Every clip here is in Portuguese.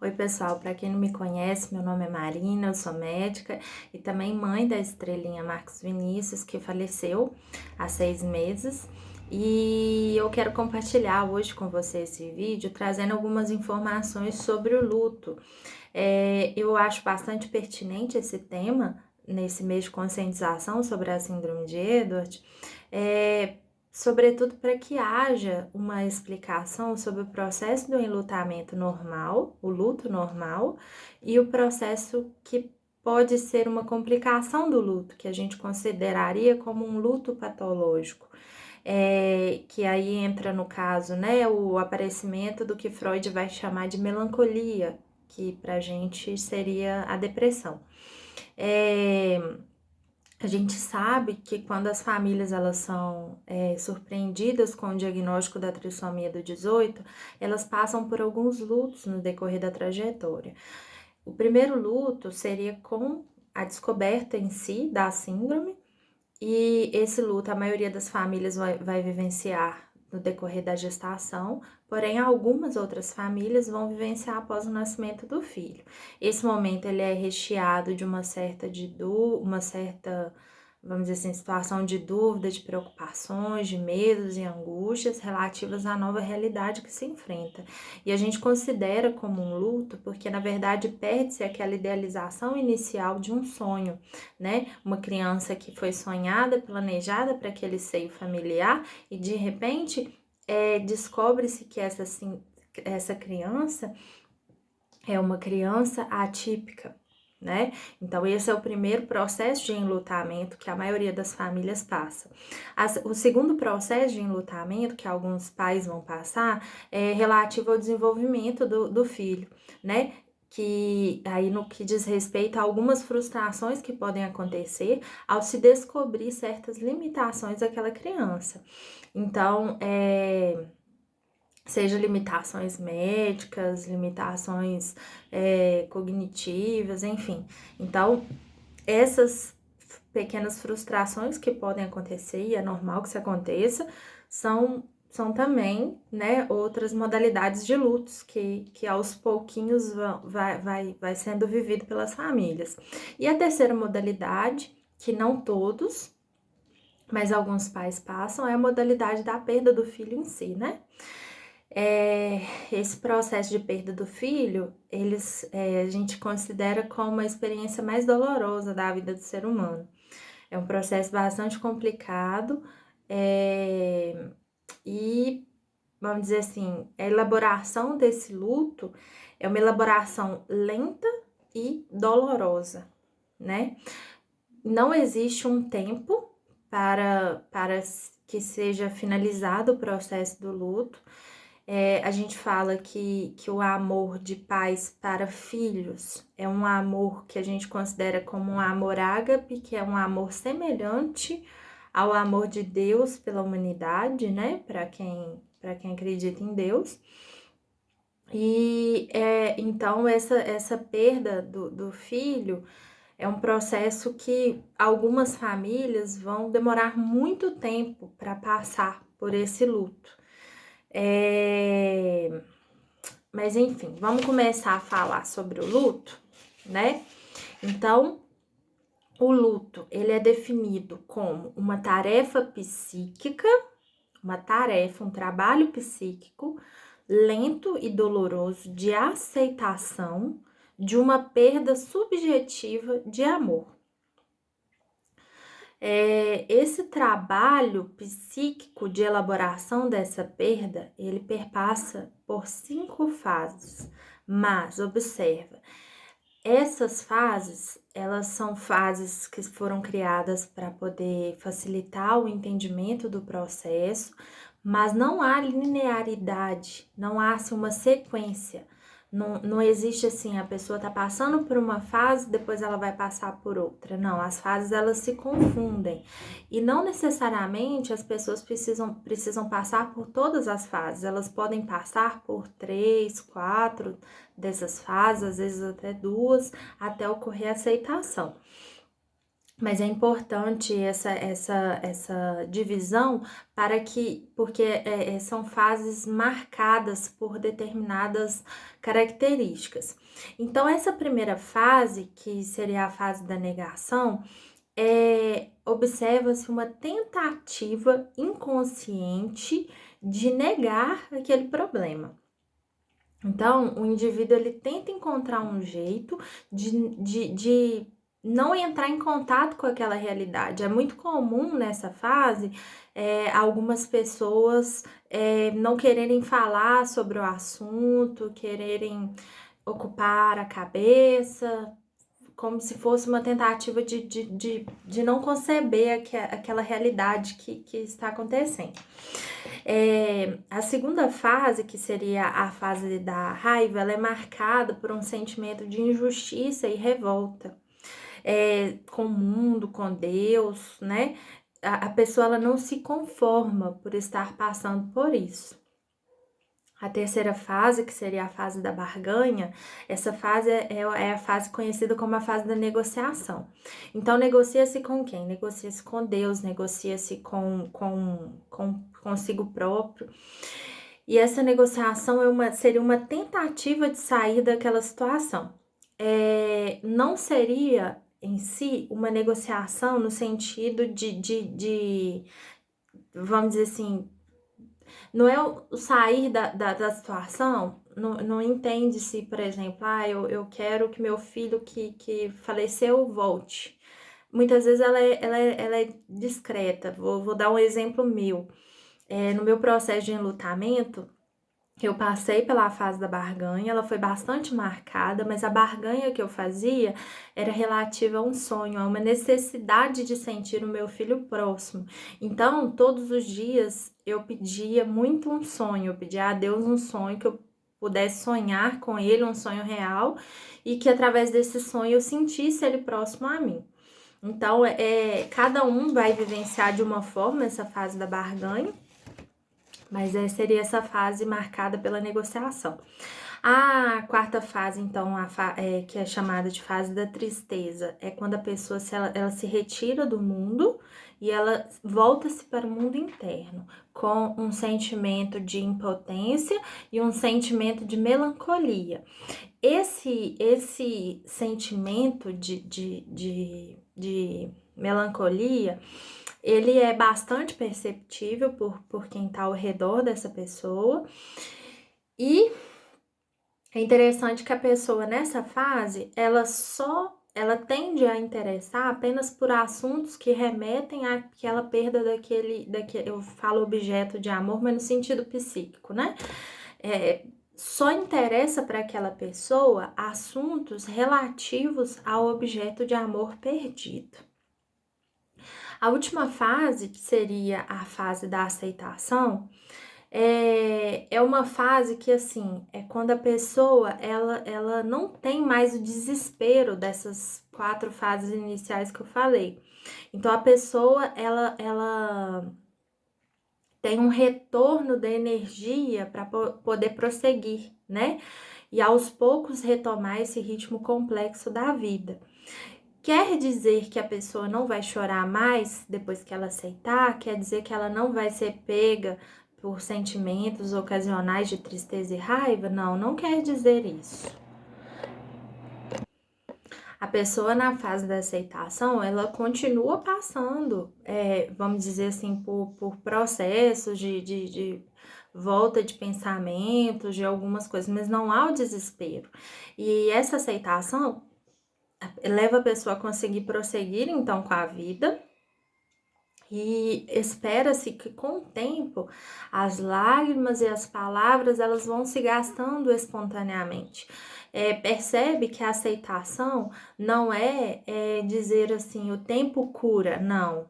Oi, pessoal, para quem não me conhece, meu nome é Marina, eu sou médica e também mãe da estrelinha Marcos Vinícius, que faleceu há 6 meses. E eu quero compartilhar hoje com você esse vídeo, trazendo algumas informações sobre o luto. Eu acho bastante pertinente esse tema, nesse mês de conscientização sobre a síndrome de Edward, sobretudo para que haja uma explicação sobre o processo do enlutamento normal, o luto normal, e o processo que pode ser uma complicação do luto, que a gente consideraria como um luto patológico. Que aí entra no caso, né, o aparecimento do que Freud vai chamar de melancolia, que pra gente seria a depressão. A gente sabe que quando as famílias elas são surpreendidas com o diagnóstico da trissomia do 18, elas passam por alguns lutos no decorrer da trajetória. O primeiro luto seria com a descoberta em si da síndrome, e esse luto a maioria das famílias vai vivenciar no decorrer da gestação, porém algumas outras famílias vão vivenciar após o nascimento do filho. Esse momento ele é recheado de uma certa, vamos dizer assim, situação de dúvida, de preocupações, de medos e angústias relativas à nova realidade que se enfrenta. E a gente considera como um luto porque, na verdade, perde-se aquela idealização inicial de um sonho, né? Uma criança que foi sonhada, planejada para aquele seio familiar e, de repente, descobre-se que essa criança é uma criança atípica, né? Então, esse é o primeiro processo de enlutamento que a maioria das famílias passa. O segundo processo de enlutamento que alguns pais vão passar é relativo ao desenvolvimento do filho, né? Que aí no que diz respeito a algumas frustrações que podem acontecer ao se descobrir certas limitações daquela criança. Então, seja limitações médicas, limitações cognitivas, enfim. Então, essas pequenas frustrações que podem acontecer, e é normal que isso aconteça, são também, né, outras modalidades de lutos que aos pouquinhos vai sendo vivido pelas famílias. E a terceira modalidade, que não todos, mas alguns pais passam, é a modalidade da perda do filho em si, né? Esse processo de perda do filho, a gente considera como a experiência mais dolorosa da vida do ser humano. É um processo bastante complicado e, vamos dizer assim, a elaboração desse luto é uma elaboração lenta e dolorosa, né? Não existe um tempo para que seja finalizado o processo do luto. A gente fala que o amor de pais para filhos é um amor que a gente considera como um amor ágape, que é um amor semelhante ao amor de Deus pela humanidade, né? Para quem acredita em Deus. E então essa perda do filho é um processo que algumas famílias vão demorar muito tempo para passar por esse luto. Mas enfim, vamos começar a falar sobre o luto, né? Então, o luto, ele é definido como uma tarefa psíquica, um trabalho psíquico lento e doloroso de aceitação de uma perda subjetiva de amor. Esse trabalho psíquico de elaboração dessa perda, ele perpassa por 5 fases, mas observa, essas fases, elas são fases que foram criadas para poder facilitar o entendimento do processo, mas não há linearidade, não há assim, uma sequência. Não existe assim, a pessoa está passando por uma fase, depois ela vai passar por outra. Não, as fases elas se confundem. E não necessariamente as pessoas precisam passar por todas as fases. Elas podem passar por 3, 4 dessas fases, às vezes até 2, até ocorrer a aceitação. Mas é importante essa divisão porque são fases marcadas por determinadas características. Então, essa primeira fase, que seria a fase da negação, observa-se uma tentativa inconsciente de negar aquele problema. Então, o indivíduo ele tenta encontrar um jeito de não entrar em contato com aquela realidade. É muito comum nessa fase algumas pessoas não quererem falar sobre o assunto, quererem ocupar a cabeça, como se fosse uma tentativa de não conceber aquela realidade que está acontecendo. A segunda fase, que seria a fase da raiva, ela é marcada por um sentimento de injustiça e revolta com o mundo, com Deus, né? A pessoa ela não se conforma por estar passando por isso. A terceira fase, que seria a fase da barganha, essa fase é a fase conhecida como a fase da negociação. Então, negocia-se com quem? Negocia-se com Deus, negocia-se consigo próprio. E essa negociação seria uma tentativa de sair daquela situação. Não seria em si uma negociação no sentido vamos dizer assim, não é o sair da situação, não entende-se, por exemplo, eu quero que meu filho que faleceu volte. Muitas vezes ela é discreta. Vou dar um exemplo meu. No meu processo de enlutamento, eu passei pela fase da barganha, ela foi bastante marcada, mas a barganha que eu fazia era relativa a um sonho, a uma necessidade de sentir o meu filho próximo. Então, todos os dias eu pedia muito um sonho, eu pedia a Deus um sonho que eu pudesse sonhar com ele, um sonho real, e que através desse sonho eu sentisse ele próximo a mim. Então, cada um vai vivenciar de uma forma essa fase da barganha, mas seria essa fase marcada pela negociação. A quarta fase, então, que é chamada de fase da tristeza, é quando a pessoa ela se retira do mundo e ela volta-se para o mundo interno, com um sentimento de impotência e um sentimento de melancolia. Esse sentimento de melancolia, ele é bastante perceptível por quem está ao redor dessa pessoa, e é interessante que a pessoa nessa fase, ela tende a interessar apenas por assuntos que remetem àquela perda daquele eu falo objeto de amor, mas no sentido psíquico, né? Só interessa para aquela pessoa assuntos relativos ao objeto de amor perdido. A última fase, que seria a fase da aceitação, é uma fase que, assim, é quando a pessoa, ela não tem mais o desespero dessas 4 fases iniciais que eu falei. Então, a pessoa, ela tem um retorno da energia para poder prosseguir, né? E aos poucos retomar esse ritmo complexo da vida. Quer dizer que a pessoa não vai chorar mais depois que ela aceitar? Quer dizer que ela não vai ser pega por sentimentos ocasionais de tristeza e raiva? Não quer dizer isso. A pessoa na fase da aceitação, ela continua passando, vamos dizer assim, por processos de volta de pensamentos, de algumas coisas, mas não há o desespero. E essa aceitação leva a pessoa a conseguir prosseguir, então, com a vida, e espera-se que com o tempo as lágrimas e as palavras elas vão se gastando espontaneamente. Percebe que a aceitação não é dizer assim, o tempo cura, não.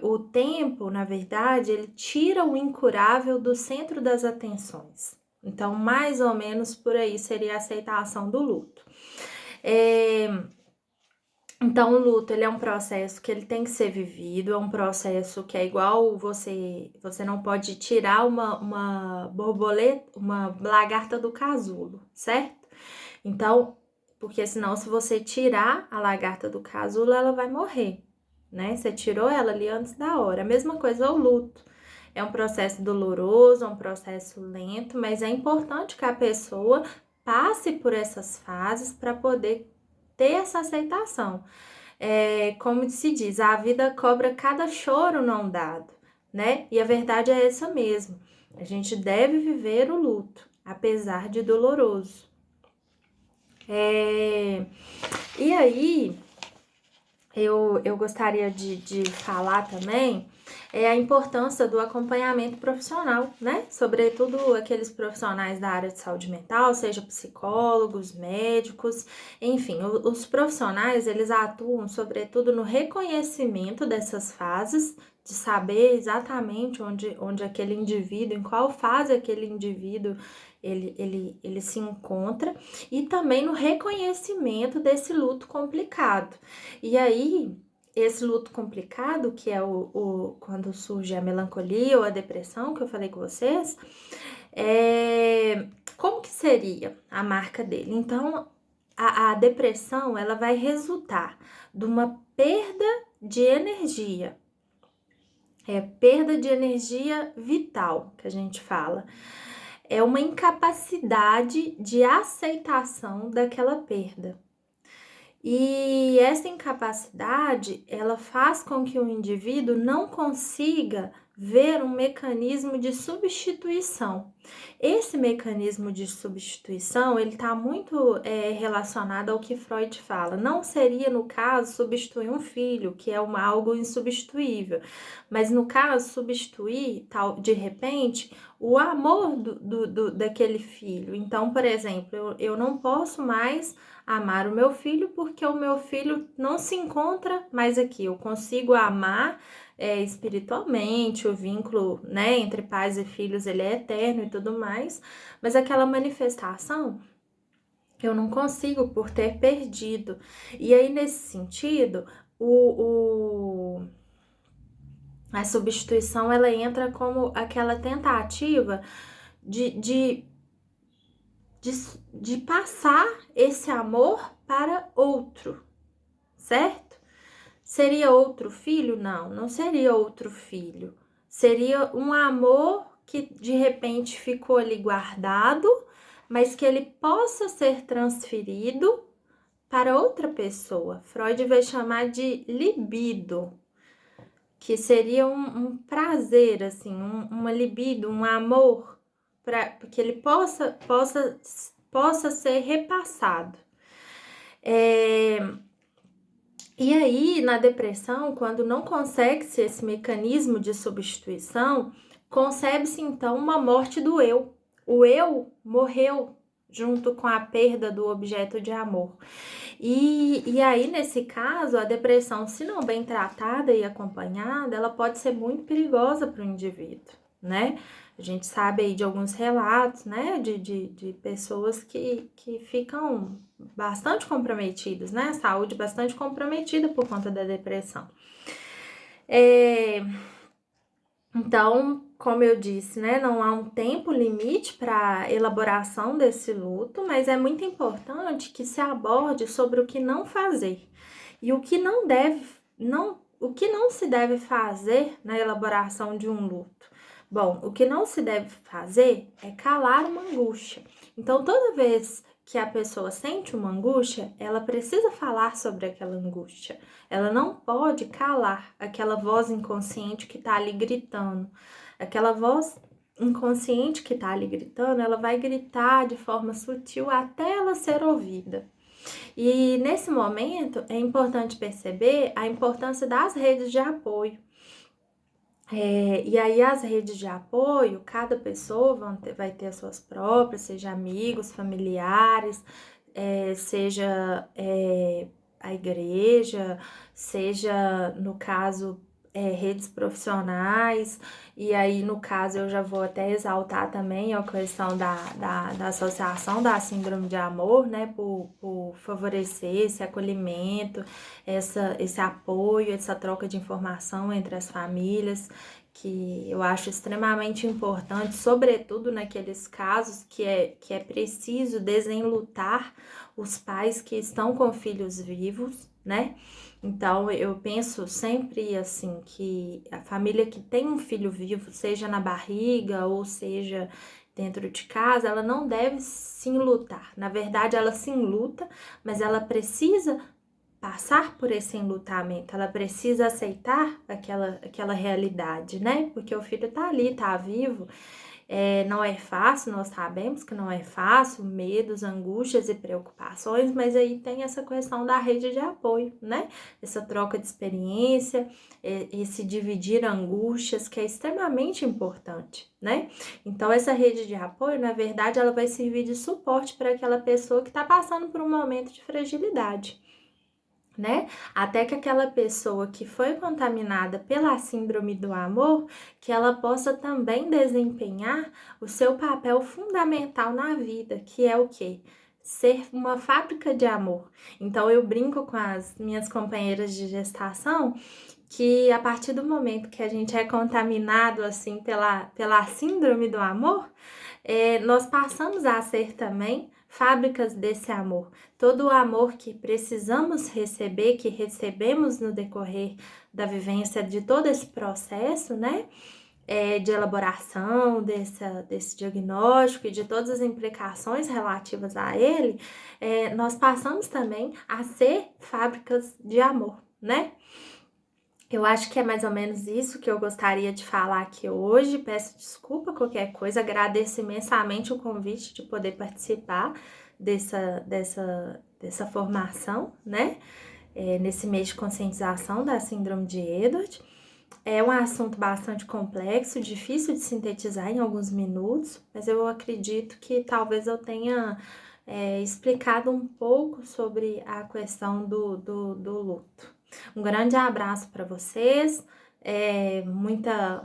O tempo, na verdade, ele tira o incurável do centro das atenções. Então, mais ou menos por aí seria a aceitação do luto. Então, o luto, ele é um processo que ele tem que ser vivido, é um processo que é igual você não pode tirar uma borboleta, uma lagarta do casulo, certo? Então, porque senão se você tirar a lagarta do casulo, ela vai morrer, né? Você tirou ela ali antes da hora. A mesma coisa o luto. É um processo doloroso, é um processo lento, mas é importante que a pessoa passe por essas fases para poder ter essa aceitação. Como se diz, a vida cobra cada choro não dado, né? E a verdade é essa mesmo. A gente deve viver o luto, apesar de doloroso. E aí, eu gostaria de falar também a importância do acompanhamento profissional, né? Sobretudo aqueles profissionais da área de saúde mental, seja psicólogos, médicos, enfim, os profissionais, eles atuam sobretudo no reconhecimento dessas fases, de saber exatamente onde aquele indivíduo, em qual fase aquele indivíduo ele se encontra, e também no reconhecimento desse luto complicado. E aí, esse luto complicado, que é quando surge a melancolia ou a depressão, que eu falei com vocês, como que seria a marca dele? Então, a depressão, ela vai resultar de uma perda de energia. Perda de energia vital, que a gente fala. É uma incapacidade de aceitação daquela perda. E essa incapacidade, ela faz com que o indivíduo não consiga ver um mecanismo de substituição. Esse mecanismo de substituição, ele está muito relacionado ao que Freud fala. Não seria, no caso, substituir um filho, que é algo insubstituível, mas no caso, substituir, de repente, o amor daquele filho. Então, por exemplo, eu não posso mais amar o meu filho porque o meu filho não se encontra mais aqui. Eu consigo amar espiritualmente, o vínculo, né, entre pais e filhos, ele é eterno e tudo mais, mas aquela manifestação eu não consigo por ter perdido. E aí, nesse sentido, a substituição, ela entra como aquela tentativa de passar esse amor para outro, certo? Seria outro filho? Não, não seria outro filho. Seria um amor que de repente ficou ali guardado, mas que ele possa ser transferido para outra pessoa. Freud vai chamar de libido, que seria um prazer, assim, uma libido, um amor, para que ele possa ser repassado. E aí, na depressão, quando não consegue-se esse mecanismo de substituição, concebe-se então uma morte do eu. O eu morreu junto com a perda do objeto de amor. E aí, nesse caso, a depressão, se não bem tratada e acompanhada, ela pode ser muito perigosa para o indivíduo, né? A gente sabe aí de alguns relatos, né, de pessoas que ficam bastante comprometidas, né? Saúde bastante comprometida por conta da depressão. Então, como eu disse, né, não há um tempo limite para elaboração desse luto, mas é muito importante que se aborde sobre o que não fazer e o que o que não se deve fazer na elaboração de um luto. Bom, o que não se deve fazer é calar uma angústia. Então, toda vez que a pessoa sente uma angústia, ela precisa falar sobre aquela angústia. Ela não pode calar aquela voz inconsciente que está ali gritando. Aquela voz inconsciente que está ali gritando, ela vai gritar de forma sutil até ela ser ouvida. E nesse momento é importante perceber a importância das redes de apoio. E aí as redes de apoio, cada pessoa vai ter as suas próprias, seja amigos, familiares, seja a igreja, seja, no caso, redes profissionais, e aí, no caso, eu já vou até exaltar também a questão da associação da síndrome de amor, né, por favorecer esse acolhimento, esse apoio, essa troca de informação entre as famílias, que eu acho extremamente importante, sobretudo naqueles casos que é preciso desenlutar os pais que estão com filhos vivos, né? Então, eu penso sempre assim que a família que tem um filho vivo, seja na barriga ou seja dentro de casa, ela não deve se enlutar. Na verdade, ela se enluta, mas ela precisa passar por esse enlutamento, ela precisa aceitar aquela realidade, né? Porque o filho tá ali, tá vivo, não é fácil, nós sabemos que não é fácil, medos, angústias e preocupações, mas aí tem essa questão da rede de apoio, né? Essa troca de experiência, esse dividir angústias, que é extremamente importante, né? Então, essa rede de apoio, na verdade, ela vai servir de suporte para aquela pessoa que está passando por um momento de fragilidade, né? Até que aquela pessoa que foi contaminada pela síndrome do amor, que ela possa também desempenhar o seu papel fundamental na vida, que é o quê? Ser uma fábrica de amor. Então eu brinco com as minhas companheiras de gestação que a partir do momento que a gente é contaminado assim pela síndrome do amor, nós passamos a ser também fábricas desse amor. Todo o amor que precisamos receber, que recebemos no decorrer da vivência de todo esse processo, né? De elaboração desse diagnóstico e de todas as implicações relativas a ele, nós passamos também a ser fábricas de amor, né? Eu acho que é mais ou menos isso que eu gostaria de falar aqui hoje. Peço desculpa qualquer coisa, agradeço imensamente o convite de poder participar dessa formação, né? Nesse mês de conscientização da Síndrome de Edward. É um assunto bastante complexo, difícil de sintetizar em alguns minutos, mas eu acredito que talvez eu tenha explicado um pouco sobre a questão do luto. Um grande abraço para vocês, muita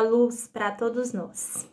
luz para todos nós.